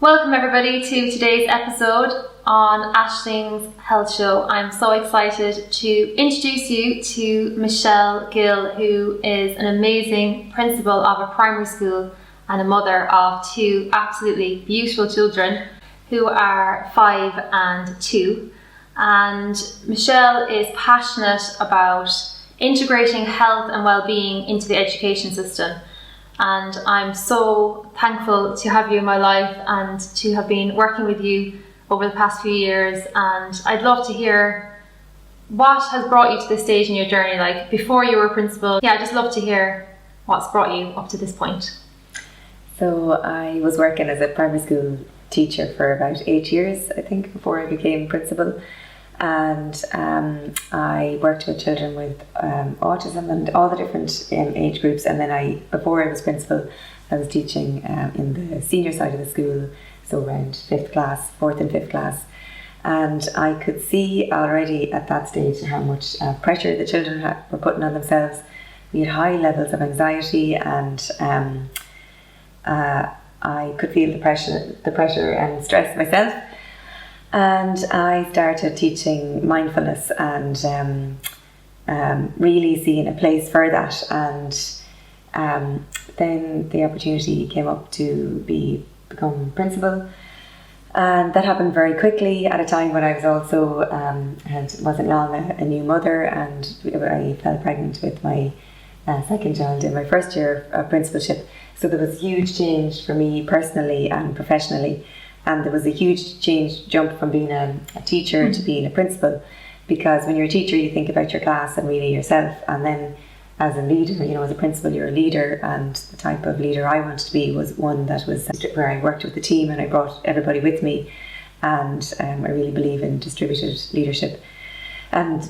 Welcome everybody to today's episode on Aisling's Health Show. I'm so excited to introduce you to Michelle Gill, who is an amazing principal of a primary school and a mother of two absolutely beautiful children who are 5 and 2. And Michelle is passionate about integrating health and well-being into the education system. And I'm so thankful to have you in my life and to have been working with you over the past few years. And I'd love to hear what has brought you to this stage in your journey, like before you were a principal. Yeah, I'd just love to hear what's brought you up to this point. So I was working as a primary school teacher for about 8 years, I think, before I became principal. And I worked with children with autism and all the different age groups. And then before I was principal, I was teaching in the senior side of the school, so around 4th and 5th class. And I could see already at that stage how much pressure the children were putting on themselves. We had high levels of anxiety, and I could feel the pressure and stress myself. And I started teaching mindfulness and really seeing a place for that. And then the opportunity came up to become principal. And that happened very quickly at a time when I was also, wasn't long a new mother, and I fell pregnant with my second child in my first year of principalship. So there was huge change for me personally and professionally. And there was a huge jump from being a teacher to being a principal, because when you're a teacher you think about your class and really yourself, and then as a leader, as a principal you're a leader, and the type of leader I wanted to be was one that was where I worked with the team and I brought everybody with me, and I really believe in distributed leadership and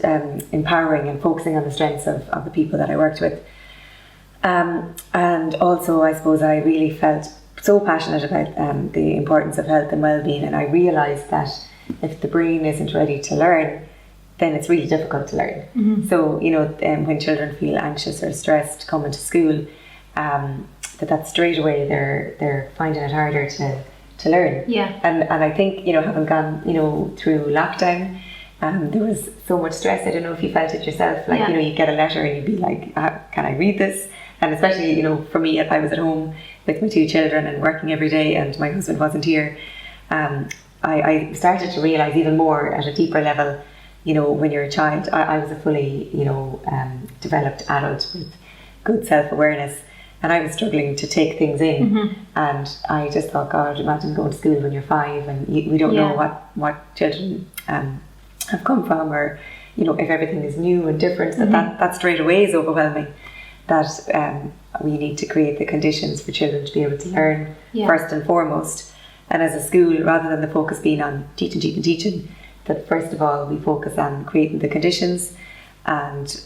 empowering and focusing on the strengths of the people that I worked with. And also I suppose I really felt so passionate about the importance of health and well-being, and I realised that if the brain isn't ready to learn, then it's really difficult to learn. Mm-hmm. So when children feel anxious or stressed coming to school, that straight away they're finding it harder to learn. Yeah. And I think having gone through lockdown, there was so much stress. I don't know if you felt it yourself. You get a letter and you'd be like, can I read this? And especially, for me, if I was at home with my 2 children and working every day and my husband wasn't here, I started to realise even more at a deeper level, when you're a child. I was a fully, developed adult with good self-awareness, and I was struggling to take things in. Mm-hmm. And I just thought, God, imagine going to school when you're 5 and we don't know what children have come from, or, if everything is new and different, mm-hmm. that straight away is overwhelming. That we need to create the conditions for children to be able to learn first and foremost. And as a school, rather than the focus being on teaching, that first of all we focus on creating the conditions and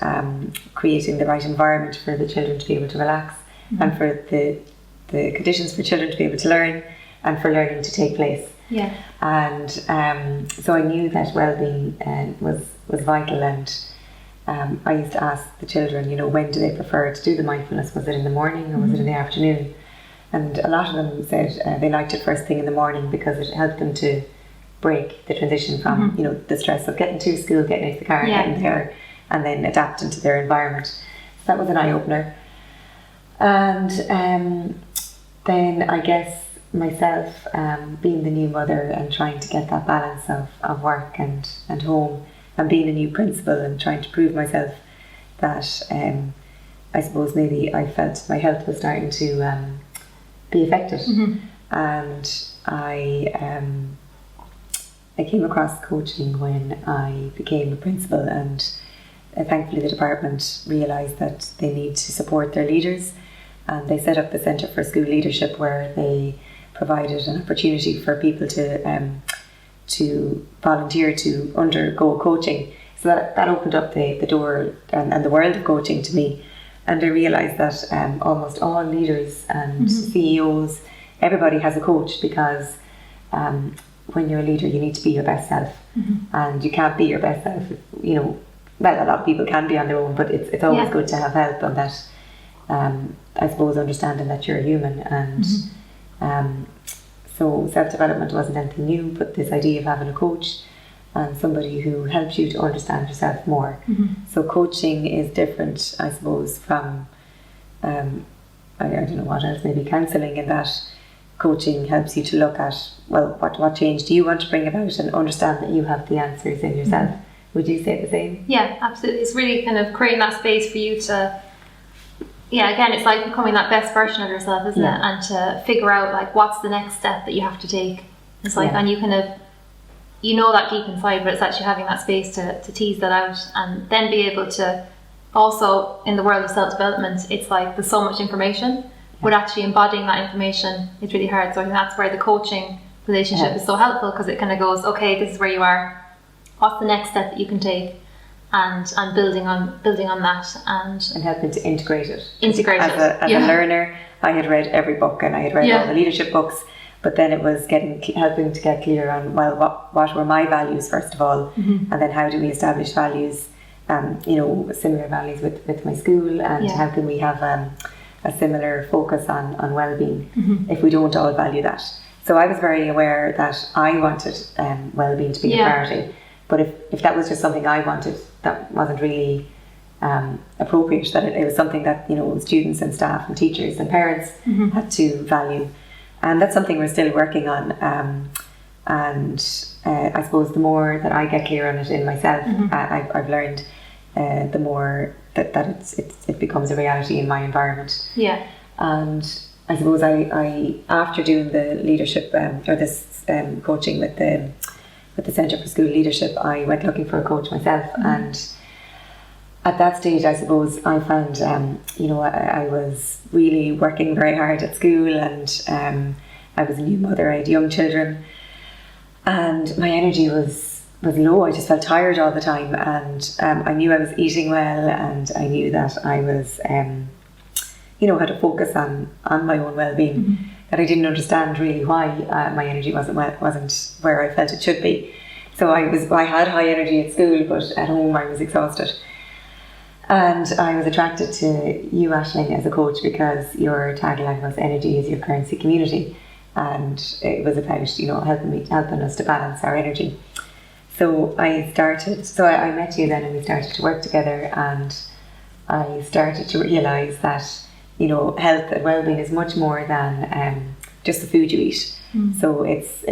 creating the right environment for the children to be able to relax, mm-hmm. and for the conditions for children to be able to learn and for learning to take place. Yeah. And so I knew that well-being was vital, and I used to ask the children, when do they prefer to do the mindfulness? Was it in the morning or was it in the afternoon? And a lot of them said they liked it first thing in the morning because it helped them to break the transition from, mm-hmm. The stress of getting to school, getting out of the car, getting there, and then adapting to their environment. So that was an eye-opener. And then I guess myself, being the new mother and trying to get that balance of work and home, and being a new principal and trying to prove myself that I suppose maybe I felt my health was starting to be affected. Mm-hmm. And I came across coaching when I became a principal, and thankfully the department realised that they need to support their leaders, and they set up the Centre for School Leadership, where they provided an opportunity for people to volunteer to undergo coaching. So that opened up the door and the world of coaching to me. And I realised that almost all leaders and mm-hmm. CEOs, everybody has a coach, because when you're a leader you need to be your best self. Mm-hmm. And you can't be your best self, well, a lot of people can be on their own, but it's always good to have help, and that I suppose understanding that you're a human. And mm-hmm. So self-development wasn't anything new, but this idea of having a coach and somebody who helps you to understand yourself more. So coaching is different, I suppose, from I don't know what else, maybe counselling, in that coaching helps you to look at, well, what change do you want to bring about, and understand that you have the answers in yourself. Would you say the same? Yeah, absolutely. It's really kind of creating that space for you to, again, it's like becoming that best version of yourself, isn't it? And to figure out like what's the next step that you have to take. It's like, and you kind of, you know that deep inside, but it's actually having that space to tease that out, and then be able to also, in the world of self-development, it's like there's so much information, but actually embodying that information is really hard. So I think that's where the coaching relationship is so helpful, because it kind of goes, okay, this is where you are, what's the next step that you can take, and building on that, and helping to integrate it. As a learner, I had read every book, and I had read all the leadership books, but then it was helping to get clear on, well, what were my values first of all, and then how do we establish values, similar values with my school, and how can we have a similar focus on well-being if we don't all value that. So I was very aware that I wanted well-being to be a priority, but if that was just something I wanted, that wasn't really appropriate, that it was something that students and staff and teachers and parents had to value. And that's something we're still working on, and I suppose the more that I get clear on it in myself, I've learned the more that it becomes a reality in my environment. And I suppose I after doing the leadership or this coaching with the Centre for School Leadership, I went looking for a coach myself, and at that stage, I suppose I found, I was really working very hard at school, and I was a new mother, I had young children, and my energy was low. I just felt tired all the time, and I knew I was eating well, and I knew that I was, had to focus on my own well-being, that I didn't understand really why my energy wasn't where I felt it should be. So I had high energy at school, but at home I was exhausted. And I was attracted to you, Aisling, as a coach, because your tagline was "Energy is your currency, community," and it was about helping us to balance our energy. So I met you then, and we started to work together, and I started to realise that health and well-being is much more than just the food you eat. So it's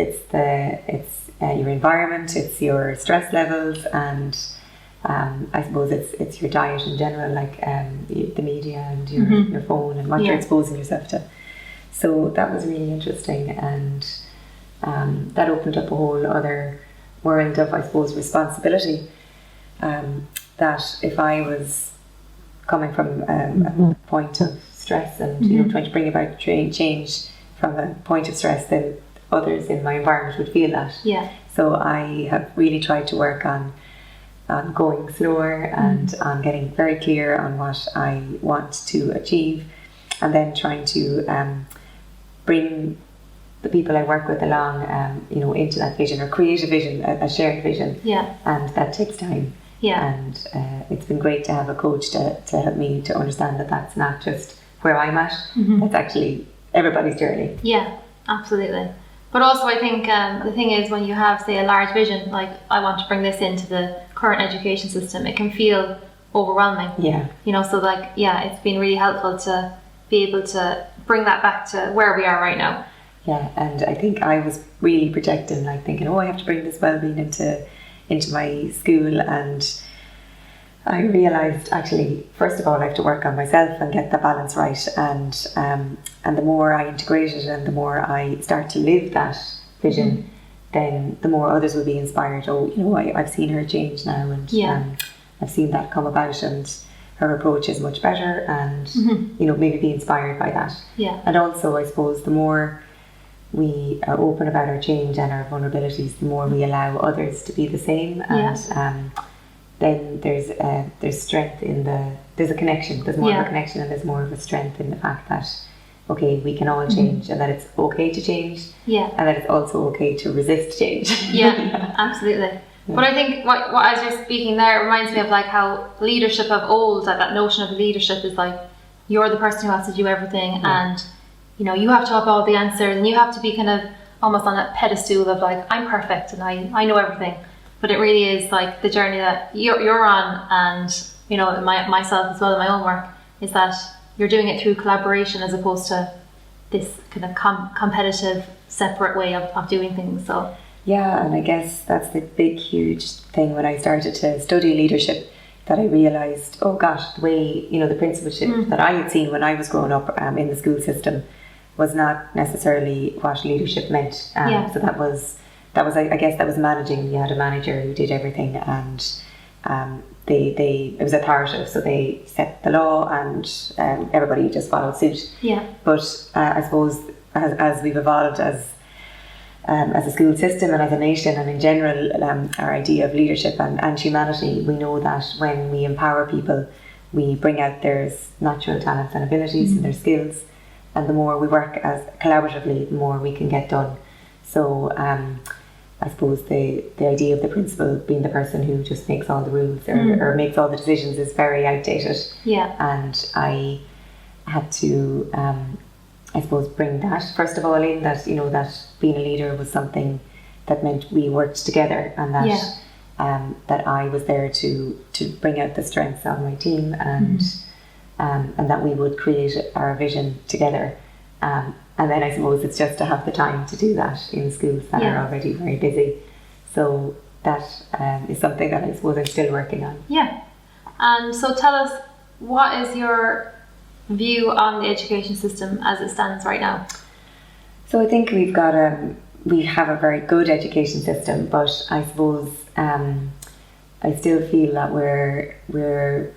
your environment, it's your stress levels, and I suppose it's your diet in general, like the media and your phone and what you're exposing yourself to. So that was really interesting, and that opened up a whole other world of, I suppose, responsibility. That if I was coming from a point of stress and trying to bring about change from a point of stress, then others in my environment would feel that. So I have really tried to work on going slower and on getting very clear on what I want to achieve, and then trying to bring the people I work with along, into that vision, or create a vision, a shared vision. And that takes time. And it's been great to have a coach to help me to understand that that's not just where I'm at, that's actually everybody's journey. Absolutely. But also I think the thing is, when you have, say, a large vision, like I want to bring this into the current education system, it can feel overwhelming. So like, it's been really helpful to be able to bring that back to where we are right now. And I think I was really projecting, like thinking, I have to bring this well-being into my school, and I realised actually, first of all, I have to work on myself and get the balance right, and the more I integrate it and the more I start to live that vision, then the more others will be inspired. I've seen her change now, and I've seen that come about, and her approach is much better, and maybe be inspired by that. And also, I suppose, the more we are open about our change and our vulnerabilities, the more we allow others to be the same, and then there's strength in there's a connection, there's more of a connection, and there's more of a strength in the fact that we can all change, and that it's okay to change, and that it's also okay to resist change. Absolutely. But I think what as you're speaking there, it reminds me of like how leadership of old, that notion of leadership is like you're the person who has to do everything, and you have to have all the answers, and you have to be kind of almost on that pedestal of like, I'm perfect and I know everything. But it really is like the journey that you're on, and you know, myself as well in my own work, is that you're doing it through collaboration as opposed to this kind of competitive, separate way of doing things. So yeah, and I guess that's the big, huge thing when I started to study leadership, that I realised, oh gosh, the way, you know, the principalship that I had seen when I was growing up in the school system was not necessarily what leadership meant. So that was I guess that was managing. You had a manager who did everything, and it was authoritative, so they set the law and everybody just followed suit. Yeah. But I suppose as we've evolved as a school system and as a nation and in general, our idea of leadership and humanity, we know that when we empower people, we bring out their natural talents and abilities and their skills, and the more we work as collaboratively, the more we can get done. So I suppose the idea of the principal being the person who just makes all the rules or makes all the decisions is very outdated. Yeah. And I had to I suppose bring that first of all in, that, you know, that being a leader was something that meant we worked together, and that that I was there to bring out the strengths of my team, and that we would create our vision together. And then I suppose it's just to have the time to do that in schools that are already very busy. So that is something that I suppose I'm still working on. Yeah. And so tell us, what is your view on the education system as it stands right now? So I think we have a very good education system, but I suppose I still feel that we're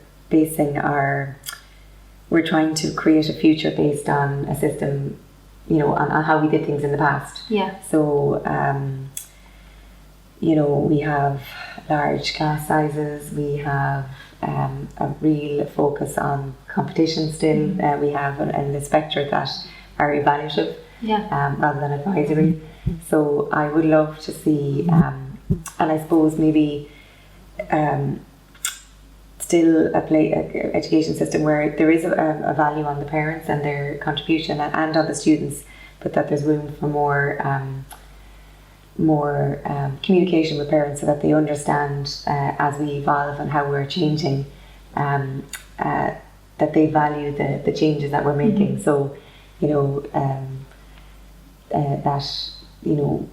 trying to create a future based on a system, you know, on how we did things in the past. Yeah. So you know, we have large class sizes, we have a real focus on competition still. We have an inspectorate that are evaluative rather than advisory. So I would love to see, and I suppose maybe still a education system where there is a value on the parents and their contribution and on the students, but that there's room for more communication with parents, so that they understand as we evolve and how we're changing, that they value the changes that we're making. So, you know,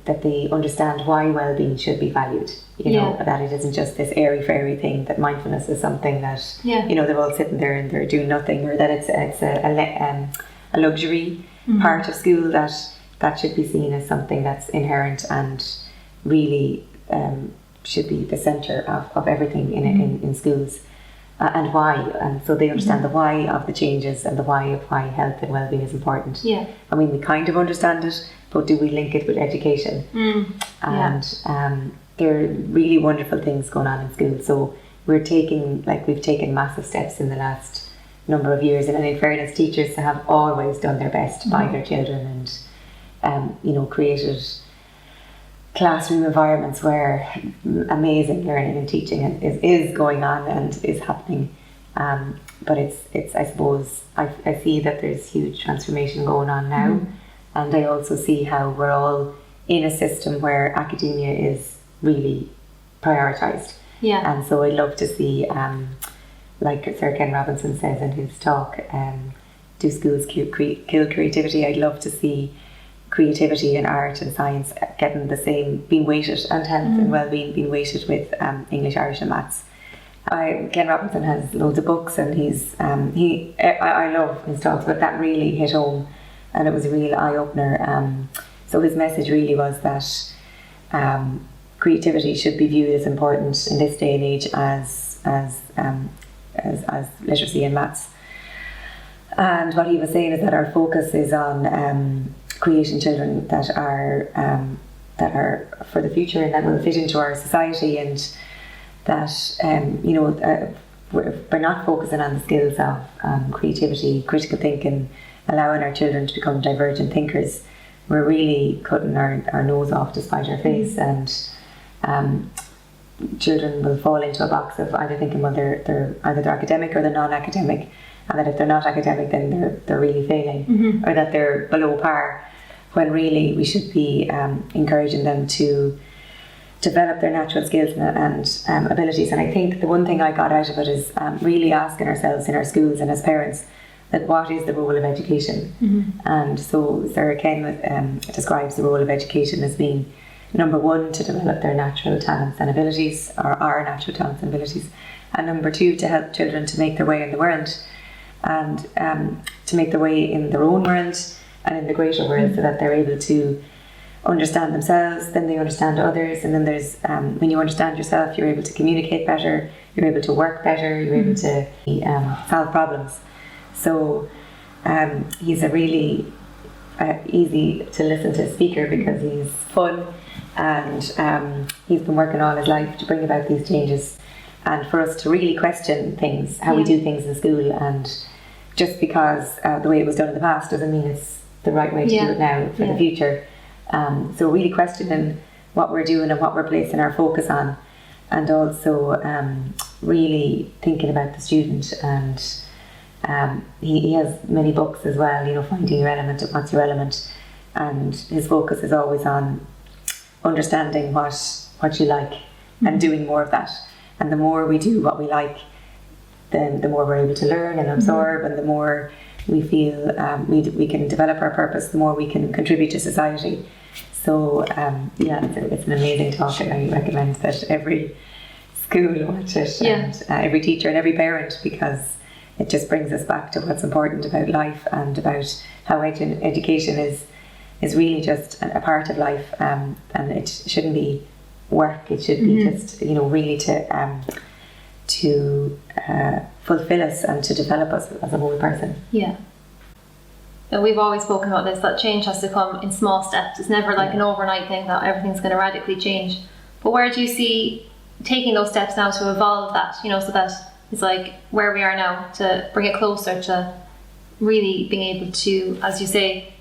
that they understand why well-being should be valued. You know, that it isn't just this airy-fairy thing, that mindfulness is something that, you know, they're all sitting there and they're doing nothing, or that it's a luxury part of school, that should be seen as something that's inherent and really should be the centre of everything in schools, and why. And so they understand the why of the changes and the why of why health and well-being is important. Yeah. I mean, we kind of understand it, but do we link it with education? And there are really wonderful things going on in school. So we've taken massive steps in the last number of years, and in fairness, teachers have always done their best by their children, and you know, created classroom environments where amazing learning and teaching is going on and is happening. But it's I suppose I see that there's huge transformation going on now, and I also see how we're all in a system where academia is really prioritised. Yeah. And so I'd love to see, like Sir Ken Robinson says in his talk, do schools kill creativity? I'd love to see creativity and art and science getting the same, being weighted, and health and well-being being weighted with English, Irish and maths. Ken Robinson has loads of books, and I love his talks, but that really hit home, and it was a real eye-opener. So his message really was that creativity should be viewed as important in this day and age as literacy and maths. And what he was saying is that our focus is on creating children that are for the future and that will fit into our society, and that we're not focusing on the skills of creativity, critical thinking, allowing our children to become divergent thinkers. We're really cutting our nose off to spite our face, and children will fall into a box of either thinking, well, they're either academic or they're non-academic, and that if they're not academic, then they're really failing, or that they're below par. when really we should be encouraging them to develop their natural skills and abilities. And I think the one thing I got out of it is really asking ourselves in our schools and as parents, that what is the role of education? And so Sarah Ken describes the role of education as being, number one, to develop their natural talents and abilities, or our natural talents and abilities, and number two, to help children to make their way in the world, and to make their way in their own world and in the greater world, so that they're able to understand themselves, then they understand others, and then there's when you understand yourself, you're able to communicate better, you're able to work better, you're able to solve problems. So he's a really easy to listen to speaker, because he's fun, and he's been working all his life to bring about these changes, and for us to really question things, how we do things in school. And just because the way it was done in the past doesn't mean it's the right way to do it now for the future. So really questioning what we're doing and what we're placing our focus on, and also really thinking about the student. And he has many books as well, you know, Finding Your Element and What's Your Element, and his focus is always on understanding what you like and doing more of that. And the more we do what we like, then the more we're able to learn and absorb, and the more we feel we can develop our purpose, the more we can contribute to society. So it's an amazing talk, and I recommend that every school watch it, and every teacher and every parent, because it just brings us back to what's important about life, and about how education is really just a part of life, and it shouldn't be work. It should be just, you know, really to fulfill us and to develop us as a whole person. Yeah. And we've always spoken about this, that change has to come in small steps. It's never like an overnight thing that everything's going to radically change. But where do you see taking those steps now to evolve that, you know, so that it's like where we are now, to bring it closer to really being able to, as you say,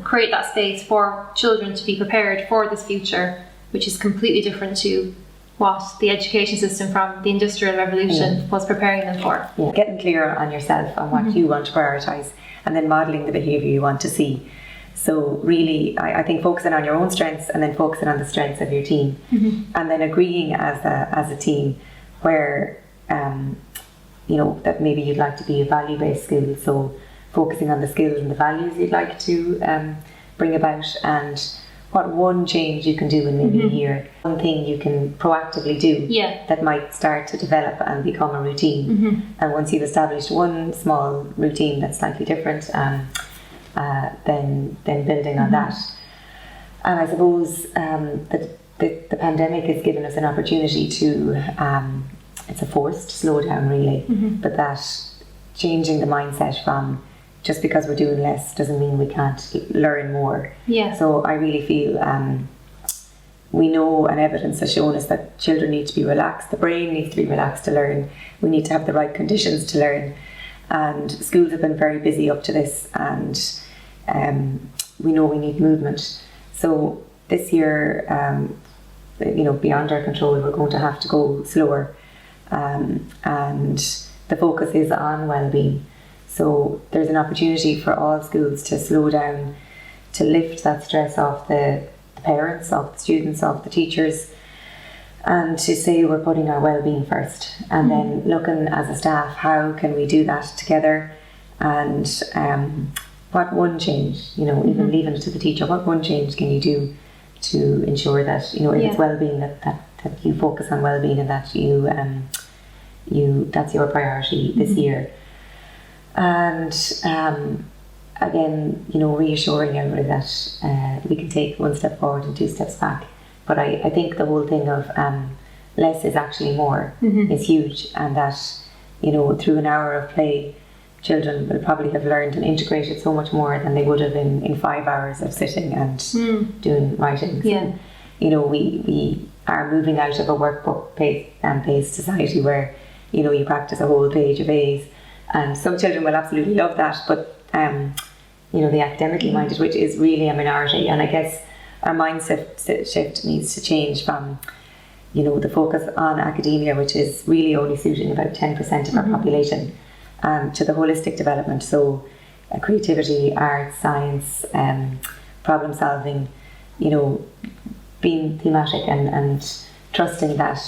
create that space for children to be prepared for this future, which is completely different to what the education system from the Industrial Revolution was preparing them for. Yeah. Getting clear on yourself and what you want to prioritise, and then modelling the behaviour you want to see. So really, I think focusing on your own strengths, and then focusing on the strengths of your team, and then agreeing as a team where you know, that maybe you'd like to be a value-based school, so focusing on the skills and the values you'd like to bring about, and what one change you can do in maybe a year, one thing you can proactively do that might start to develop and become a routine. And once you've established one small routine that's slightly different, then building on that. And I suppose the pandemic has given us an opportunity to, it's a forced slowdown really, but that changing the mindset from just because we're doing less doesn't mean we can't learn more. So I really feel we know, and evidence has shown us, that children need to be relaxed, the brain needs to be relaxed to learn, we need to have the right conditions to learn, and schools have been very busy up to this, and we know we need movement. So this year, you know, beyond our control, we're going to have to go slower, and the focus is on well-being. So there's an opportunity for all schools to slow down, to lift that stress off the parents, off the students, off the teachers, and to say we're putting our well-being first, and then looking as a staff, how can we do that together, and what one change, you know, even leaving it to the teacher, what one change can you do to ensure that, you know, if it's well-being, that you focus on well-being, and that you that's your priority this year. And again, you know, reassuring everybody that we can take one step forward and two steps back. But I think the whole thing of less is actually more is huge, and that, you know, through an hour of play, children will probably have learned and integrated so much more than they would have in 5 hours of sitting and doing writing. So, you know, we are moving out of a workbook based society where, you know, you practice a whole page of A's. And some children will absolutely love that, but you know, the academically minded, which is really a minority. And I guess our mindset shift needs to change from, you know, the focus on academia, which is really only suiting about 10% of our population, to the holistic development. So creativity, art, science, problem solving, you know, being thematic and trusting that,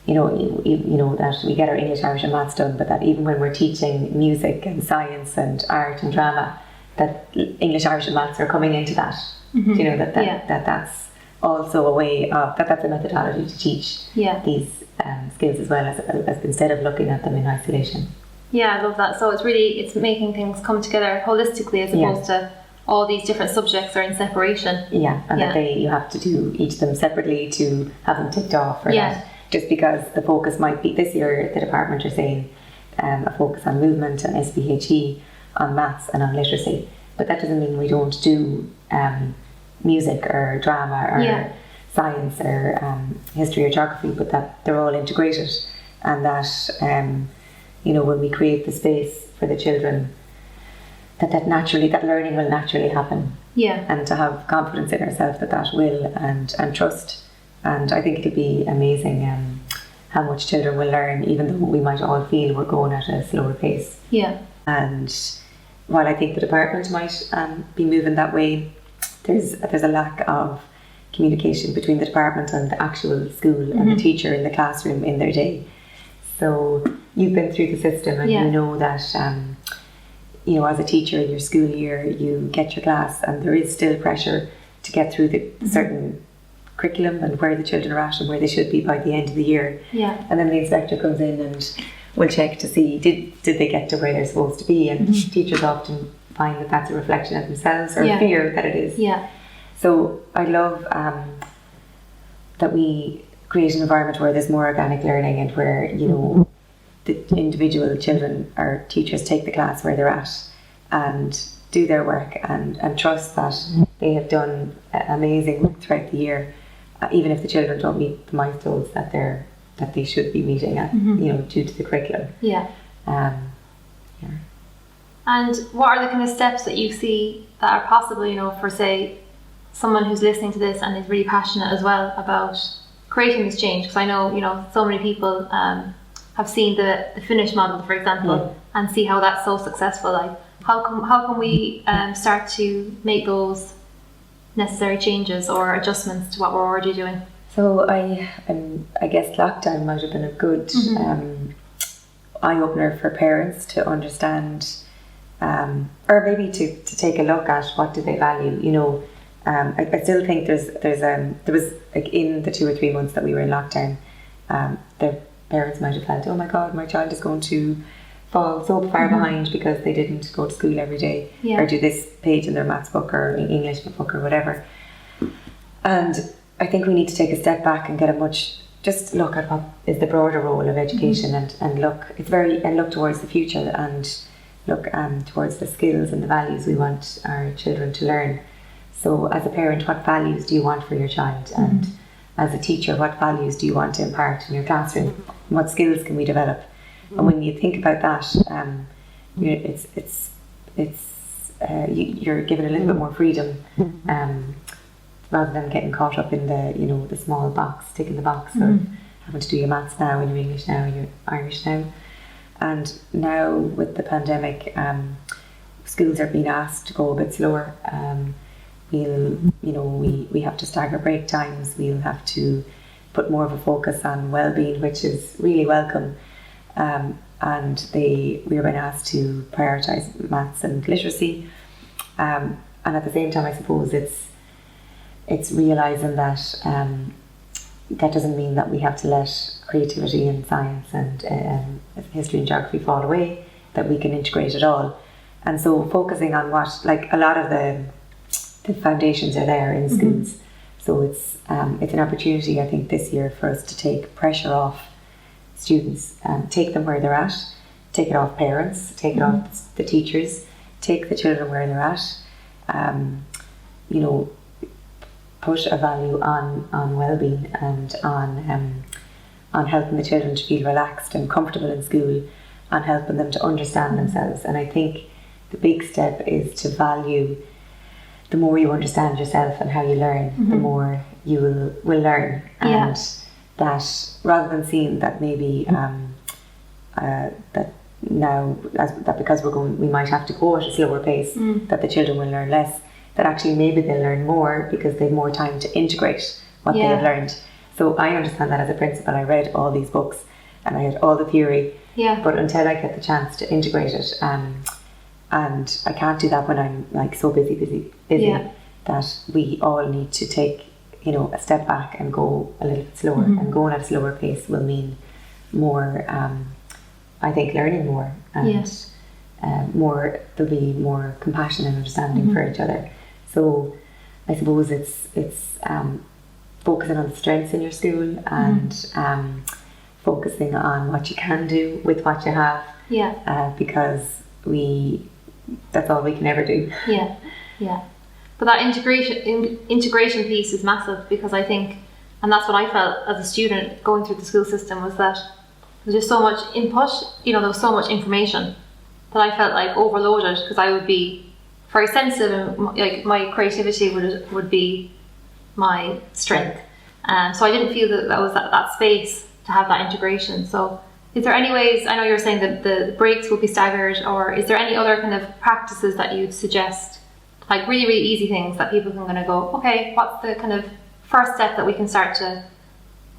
you know, that we get our English, Irish and Maths done, but that even when we're teaching music and science and art and drama, that English, Irish and Maths are coming into that. You know, that's also a way of, that's a methodology to teach these skills as well, as instead of looking at them in isolation. Yeah, I love that. So it's making things come together holistically as opposed to all these different subjects are in separation. Yeah, and that you have to do each of them separately to have them ticked off, or that just because the focus might be, this year the department are saying a focus on movement and SPHE, on maths and on literacy, but that doesn't mean we don't do music or drama or science or history or geography, but that they're all integrated, and that you know, when we create the space for the children, that learning will naturally happen. And to have confidence in ourselves that will, and trust. And I think it'll be amazing how much children will learn, even though we might all feel we're going at a slower pace. And while I think the department might be moving that way, there's a lack of communication between the department and the actual school and the teacher in the classroom in their day. So you've been through the system, and you know that you know, as a teacher in your school year, you get your class, and there is still pressure to get through the certain curriculum and where the children are at and where they should be by the end of the year. And then the inspector comes in and will check to see did they get to where they're supposed to be, and teachers often find that that's a reflection of themselves, or fear that it is. So I love that we create an environment where there's more organic learning, and where, you know, the individual children or teachers take the class where they're at and do their work, and trust that they have done amazing work throughout the year, even if the children don't meet the milestones that they should be meeting at, you know, due to the curriculum. And what are the kind of steps that you see that are possible, you know, for, say, someone who's listening to this and is really passionate as well about creating this change? Because I know, you know, so many people have seen the Finnish model, for example, and see how that's so successful. Like, how can we start to make those necessary changes or adjustments to what we're already doing? So I guess lockdown might have been a good eye opener for parents to understand, or maybe to take a look at what do they value. You know, I still think there was, like, in the 2 or 3 months that we were in lockdown, the parents might have felt, oh my God, my child is going to fall so far behind because they didn't go to school every day, or do this page in their maths book or English book or whatever. And I think we need to take a step back and just look at what is the broader role of education, and look towards the future, and look towards the skills and the values we want our children to learn. So as a parent, what values do you want for your child? And as a teacher, what values do you want to impart in your classroom? And what skills can we develop? And when you think about that, you're given a little bit more freedom, rather than getting caught up in the, you know, the small box, ticking the box of having to do your maths now and your English now and your Irish now. And now with the pandemic, schools are being asked to go a bit slower. We have to stagger break times. We'll have to put more of a focus on well-being, which is really welcome. And we were being asked to prioritise maths and literacy. And at the same time, I suppose it's realising that that doesn't mean that we have to let creativity and science and history and geography fall away, that we can integrate it all. And so focusing on what, like, a lot of the foundations are there in schools. So it's an opportunity, I think, this year for us to take pressure off students, take them where they're at, take it off parents, take it off the teachers, take the children where they're at, put a value on well-being and on helping the children to feel relaxed and comfortable in school, and helping them to understand themselves. And I think the big step is to value, the more you understand yourself and how you learn, the more you will learn. And that, rather than seeing that maybe that now, that because we might have to go at a slower pace, that the children will learn less, that actually maybe they'll learn more because they've more time to integrate what they have learned. So I understand that as a principal. I read all these books and I had all the theory, but until I get the chance to integrate it, and I can't do that when I'm like so busy, that we all need to take, you know, a step back and go a little bit slower, and going at a slower pace will mean more, I think, learning more, and more, there'll be more compassion and understanding for each other. So I suppose it's focusing on the strengths in your school, and focusing on what you can do with what you have, because that's all we can ever do. But that integration piece is massive, because I think, and that's what I felt as a student going through the school system, was that there was just so much input, you know, there was so much information that I felt like overloaded, because I would be very sensitive, and like my creativity would be my strength. So I didn't feel that was that space to have that integration. So is there any ways, I know you're saying that the breaks will be staggered, or is there any other kind of practices that you'd suggest, like really, really easy things that people can kind of go, okay, what's the kind of first step that we can start to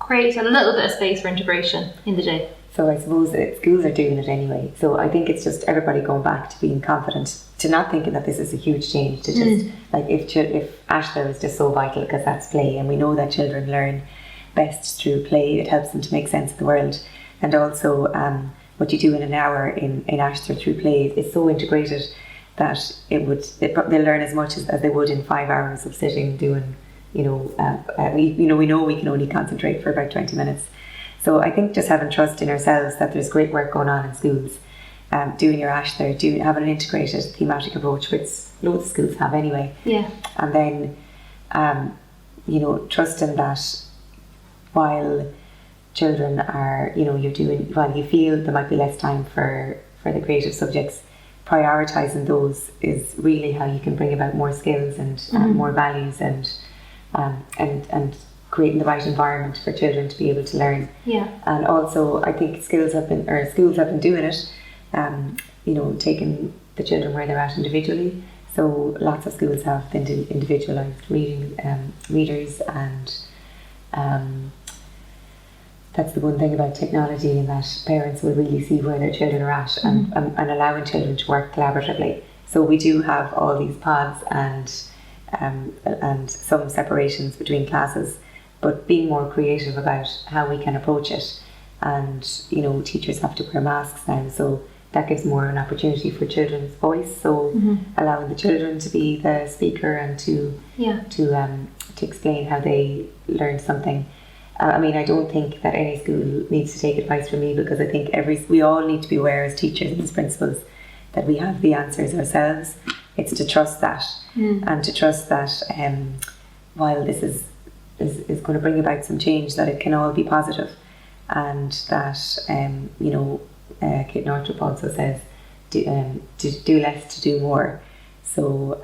create a little bit of space for integration in the day? So I suppose that schools are doing it anyway. So I think it's just everybody going back to being confident, to not thinking that this is a huge change, to just like if Ashler is just so vital because that's play, and we know that children learn best through play. It helps them to make sense of the world, and also what you do in an hour in Ashler through play is so integrated that they'll learn as much as they would in 5 hours of sitting doing, we know we can only concentrate for about 20 minutes. So I think just having trust in ourselves that there's great work going on in schools, doing your Ashler, having an integrated thematic approach, which loads of schools have anyway. And then trusting that while children are, while you feel there might be less time for the creative subjects, prioritising those is really how you can bring about more skills and more values, and creating the right environment for children to be able to learn. And also I think schools have been doing it, taking the children where they're at individually. So lots of schools have individualised readers, and that's the one thing about technology, in that parents will really see where their children are at, and allowing children to work collaboratively. So we do have all these pods and some separations between classes, but being more creative about how we can approach it. And teachers have to wear masks now, so that gives more an opportunity for children's voice. So allowing the children to be the speaker and to explain how they learned something. I don't think that any school needs to take advice from me, because I think we all need to be aware as teachers and as principals that we have the answers ourselves. It's to trust that, and to trust that while this is going to bring about some change, that it can all be positive, and that Kate Northrop also says to do less to do more. So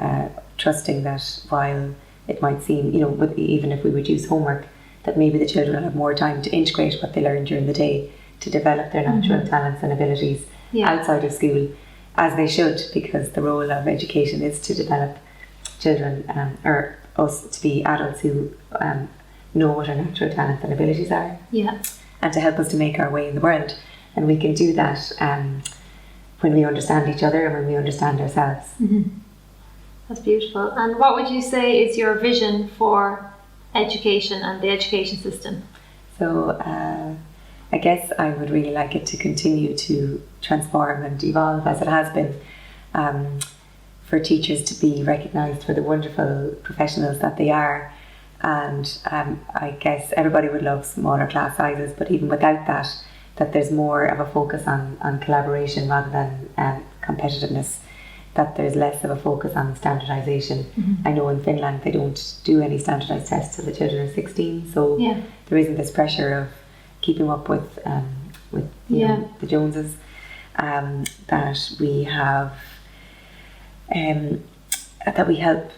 trusting that while it might seem, even if we reduce homework, that maybe the children will have more time to integrate what they learn during the day, to develop their natural talents and abilities outside of school, as they should, because the role of education is to develop children, or us to be adults who know what our natural talents and abilities are, and to help us to make our way in the world. And we can do that when we understand each other and when we understand ourselves. That's beautiful. And what would you say is your vision for education and the education system? So I guess I would really like it to continue to transform and evolve as it has been, for teachers to be recognised for the wonderful professionals that they are. And I guess everybody would love smaller class sizes, but even without that there's more of a focus on collaboration rather than competitiveness, that there's less of a focus on standardisation. I know in Finland they don't do any standardised tests till the children are 16, so there isn't this pressure of keeping up with the Joneses. That we have that we help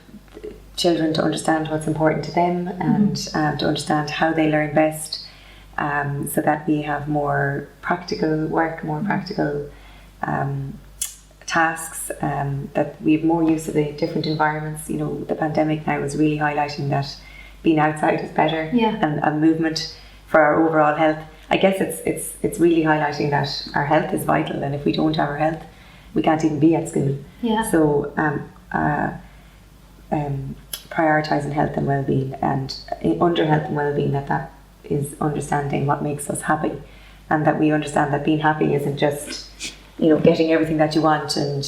children to understand what's important to them, and to understand how they learn best, so that we have more practical work, more practical tasks, that we have more use of the different environments. You know, the pandemic now is really highlighting that being outside is better, and movement for our overall health. I guess it's really highlighting that our health is vital, and if we don't have our health, we can't even be at school. So prioritising health and well-being, and under health and well-being, that is understanding what makes us happy, and that we understand that being happy isn't just, you know, getting everything that you want and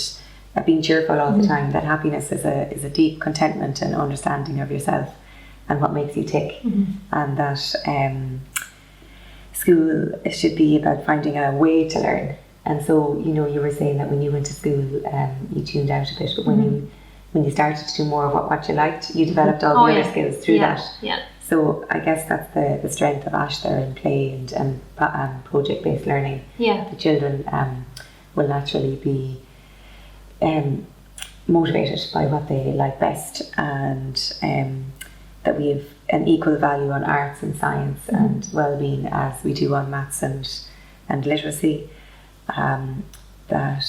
being cheerful all the time. That happiness is a deep contentment and understanding of yourself and what makes you tick, and that school should be about finding a way to learn. And so, you know, you were saying that when you went to school, you tuned out a bit, but when you started to do more of what you liked, you developed all the other skills through that. So I guess that's the strength of ASH there, and play and project-based learning. The children will naturally be motivated by what they like best, and that we have an equal value on arts and science and well-being as we do on maths and literacy. That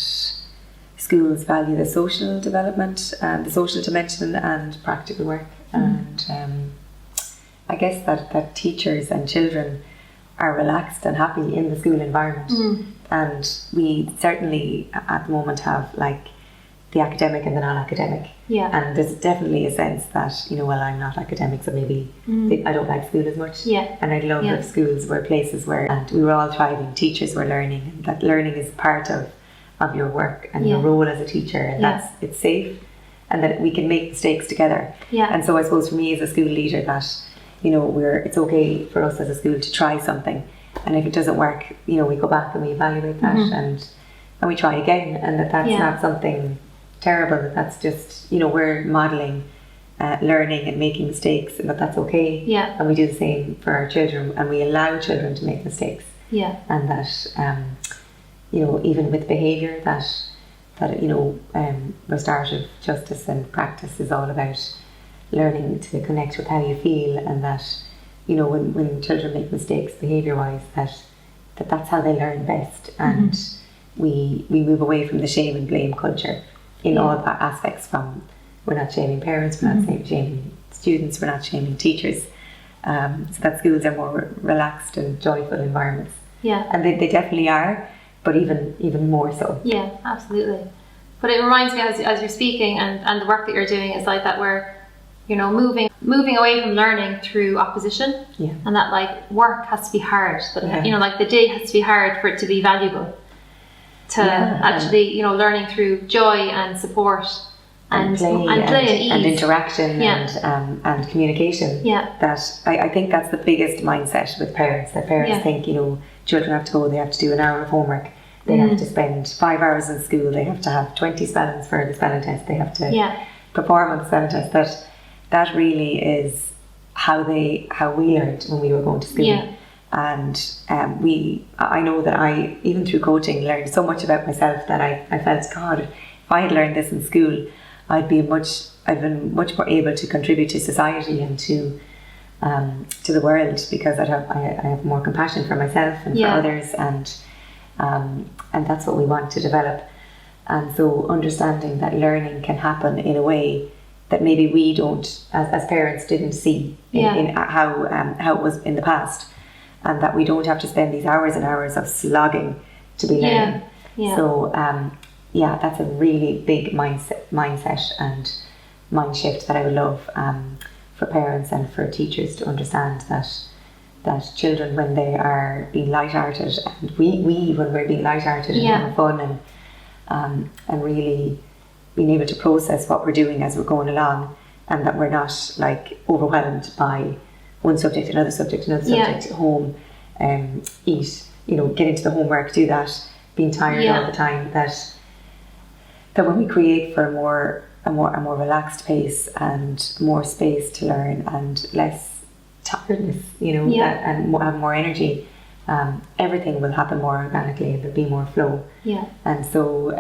schools value the social development and the social dimension and practical work, and I guess that teachers and children are relaxed and happy in the school environment, and we certainly at the moment have like the academic and the non-academic, and there's definitely a sense that, you know, well, I'm not academic, so maybe I don't like school as much, and I'd love if schools were places where, and we were all thriving, teachers were learning, and that learning is part of your work and your role as a teacher, and that's, it's safe, and that we can make mistakes together. And so I suppose for me as a school leader, that, you know, it's okay for us as a school to try something, and if it doesn't work, you know, we go back and we evaluate that, and we try again, and that's not something terrible, that's just, you know, we're modelling learning and making mistakes, and that's okay, and we do the same for our children, and we allow children to make mistakes, and that you know, even with behaviour, that you know, restorative justice and practice is all about learning to connect with how you feel, and that, you know, when children make mistakes behaviour wise, that's how they learn best, and we move away from the shame and blame culture in all aspects. From, we're not shaming parents, we're not shaming students, we're not shaming teachers, so that schools are more relaxed and joyful environments, and they definitely are, but even more so. Absolutely. But it reminds me, as you're speaking, and the work that you're doing is like that we're, you know, moving away from learning through opposition, and that like work has to be hard, that you know, like the day has to be hard for it to be valuable, to actually, you know, learning through joy and support and play and ease and interaction and communication. That I think that's the biggest mindset with parents, that parents think, you know, children have to go, they have to do an hour of homework, they have to spend 5 hours in school, they have to have 20 spellings for the spelling test, they have to perform on the spelling test. That really is how we learned when we were going to school. And I know that I, even through coaching, learned so much about myself that I felt, God, if I had learned this in school, I'd been much more able to contribute to society and to the world, because I have more compassion for myself and for others, and that's what we want to develop. And so understanding that learning can happen in a way that maybe we don't, as parents, didn't see in how it was in the past, and that we don't have to spend these hours and hours of slogging to be learning. So that's a really big mindset and mind shift that I would love for parents and for teachers to understand, that children, when they are being light-hearted, and we when we're being light-hearted and having fun, and really being able to process what we're doing as we're going along, and that we're not like overwhelmed by one subject, another subject, home, eat, you know, get into the homework, do that, being tired all the time, that when we create for a more relaxed pace and more space to learn and less tiredness, you know, and have more energy, everything will happen more organically, and there'll be more flow. And so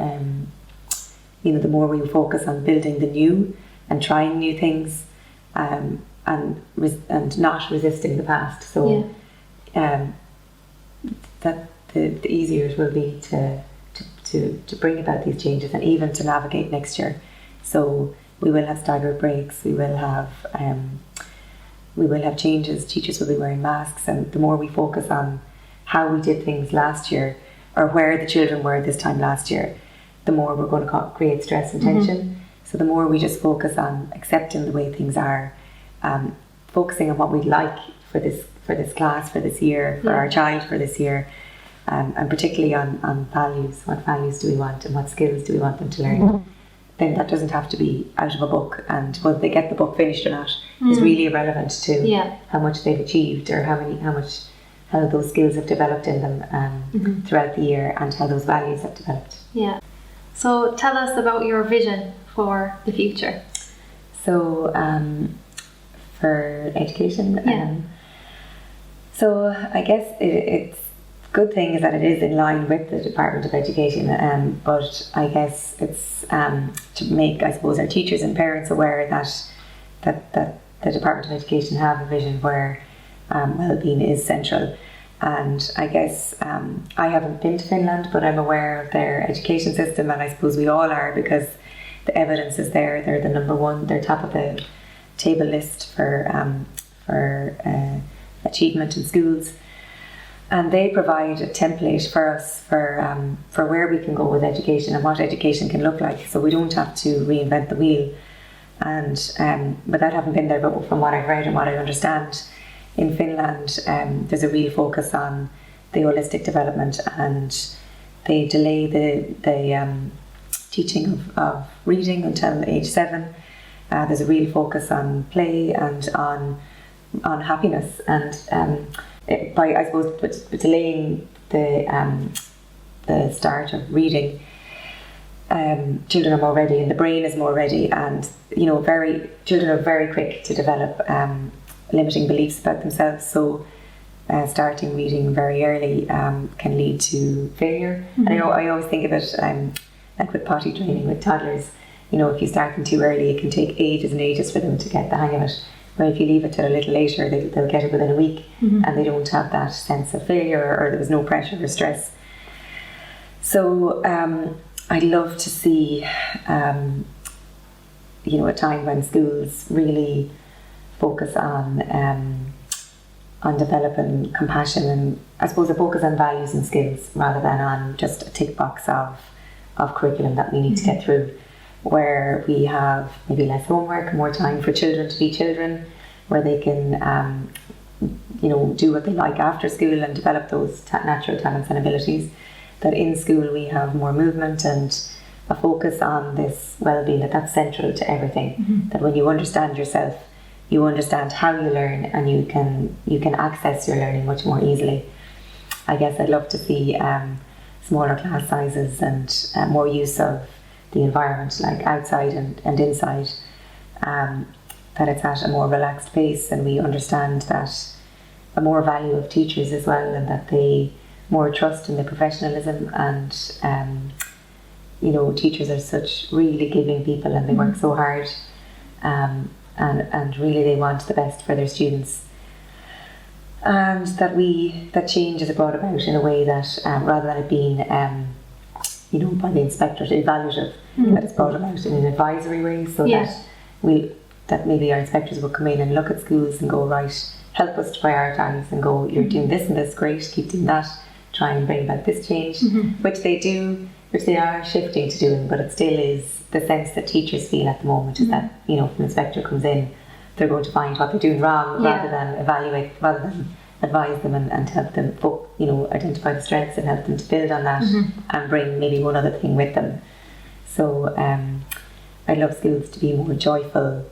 you know, the more we focus on building the new and trying new things, and not resisting the past, that the easier it will be to to bring about these changes and even to navigate next year. So we will have staggered breaks, we will have changes, teachers will be wearing masks, and the more we focus on how we did things last year or where the children were this time last year, the more we're going to create stress and tension. So the more we just focus on accepting the way things are, focusing on what we'd like for this class, for this year, for our child for this year, and particularly on values. What values do we want and what skills do we want them to learn? Then that doesn't have to be out of a book, and whether they get the book finished or not is really irrelevant to how much they've achieved or how those skills have developed in them throughout the year, and how those values have developed. Yeah. So tell us about your vision for the future. So for education, so I guess it's good thing is that it is in line with the Department of Education, but I guess it's to make, I suppose, our teachers and parents aware that the Department of Education have a vision where well-being is central. And I guess I haven't been to Finland, but I'm aware of their education system, and I suppose we all are, because the evidence is there. They're the number one, they're top of the table list for achievement in schools. And they provide a template for us for where we can go with education and what education can look like. So we don't have to reinvent the wheel. And without having been there, but from what I've read and what I understand, in Finland, there's a real focus on the holistic development, and they delay the teaching of reading until age 7. There's a real focus on play and on happiness, and by, I suppose, delaying the start of reading, children are more ready and the brain is more ready, and children are very quick to develop limiting beliefs about themselves. So starting reading very early can lead to failure. And I always think of it like with potty training with toddlers. If you start them too early, it can take ages and ages for them to get the hang of it. But if you leave it till a little later, they'll get it within a week, and they don't have that sense of failure, or there was no pressure or stress. So I'd love to see a time when schools really focus on developing compassion, and I suppose a focus on values and skills rather than on just a tick box of curriculum that we need to get through, where we have maybe less homework, more time for children to be children, where they can do what they like after school and develop those natural talents and abilities. That in school we have more movement and a focus on this well-being, that's central to everything. That when you understand yourself, you understand how you learn, and you can access your learning much more easily. I guess I'd love to see smaller class sizes and more use of the environment, like outside and inside, that it's at a more relaxed pace, and we understand that a more value of teachers as well, and that they more trust in the professionalism, and teachers are such really giving people, and they work so hard, and really they want the best for their students, and that change is brought about in a way that rather than it being by the inspectorate evaluative, that it's brought about in an advisory way, so that maybe our inspectors will come in and look at schools and go, right, help us to prioritise, and go, you're doing this and this, great, keep doing that, try and bring about this change, which they are shifting to doing, but it still is the sense that teachers feel at the moment is that, if an inspector comes in, they're going to find what they're doing wrong, rather than advise them and help them identify the strengths and help them to build on that, and bring maybe one other thing with them. So I'd love schools to be more joyful,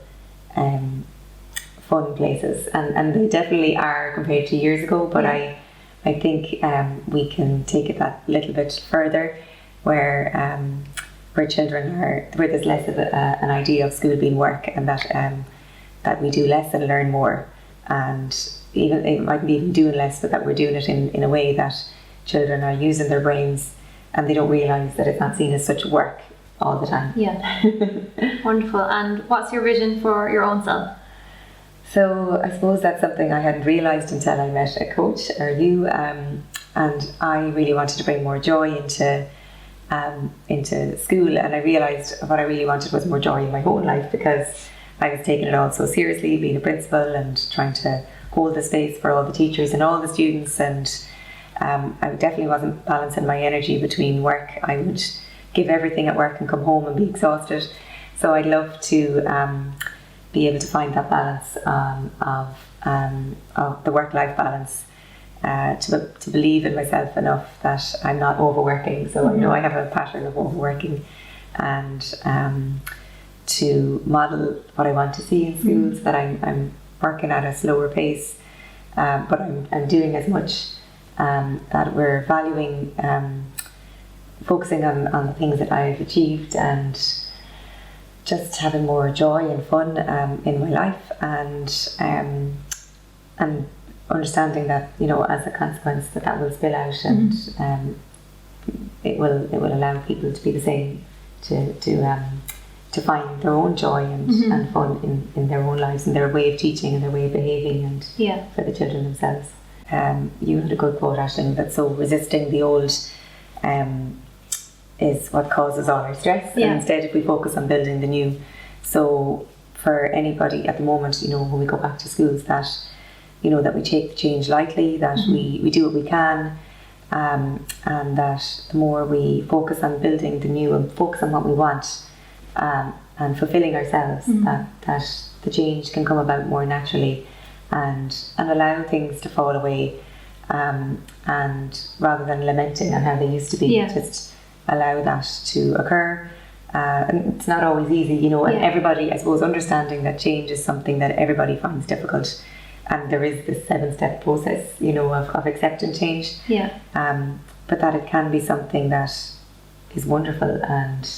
fun places, and they definitely are compared to years ago, but I think we can take it that little bit further, where children where there's less of an idea of school being work, and that we do less and learn more, and even it might be even doing less, but that we're doing it in a way that children are using their brains, and they don't realise that it's not seen as such work all the time. Yeah. Wonderful. And what's your vision for your own self? So I suppose that's something I hadn't realised until I met a coach, or you, and I really wanted to bring more joy into into school, and I realised what I really wanted was more joy in my whole life, because I was taking it all so seriously, being a principal and trying to hold the space for all the teachers and all the students, and I definitely wasn't balancing my energy between work. I would give everything at work and come home and be exhausted. So I'd love to be able to find that balance of the work-life balance, to believe in myself enough that I'm not overworking. So I know I have a pattern of overworking, and to model what I want to see in schools, that I'm working at a slower pace, but I'm doing as much, that we're valuing, focusing on the things that I've achieved, and just having more joy and fun in my life, and understanding that, you know, as a consequence that will spill out, and it will allow people to be the same, to find their own joy and fun in their own lives, and their way of teaching and their way of behaving, and for the children themselves. You had a good quote, Aisling, that so resisting the old is what causes all our stress, and instead if we focus on building the new. So for anybody at the moment, you know, when we go back to schools, that, you know, that we take the change lightly, that we do what we can, and that the more we focus on building the new and focus on what we want, and fulfilling ourselves, that the change can come about more naturally, and allow things to fall away, and rather than lamenting on how they used to be, just allow that to occur. And it's not always easy, you know, and everybody, I suppose, understanding that change is something that everybody finds difficult, and there is this 7-step process, you know, of accepting change, but that it can be something that is wonderful. And,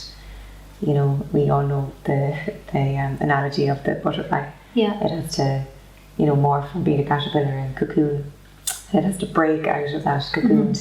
you know, we all know the analogy of the butterfly. It has to, you know, morph from being a caterpillar and cocoon. It has to break out of that cocoon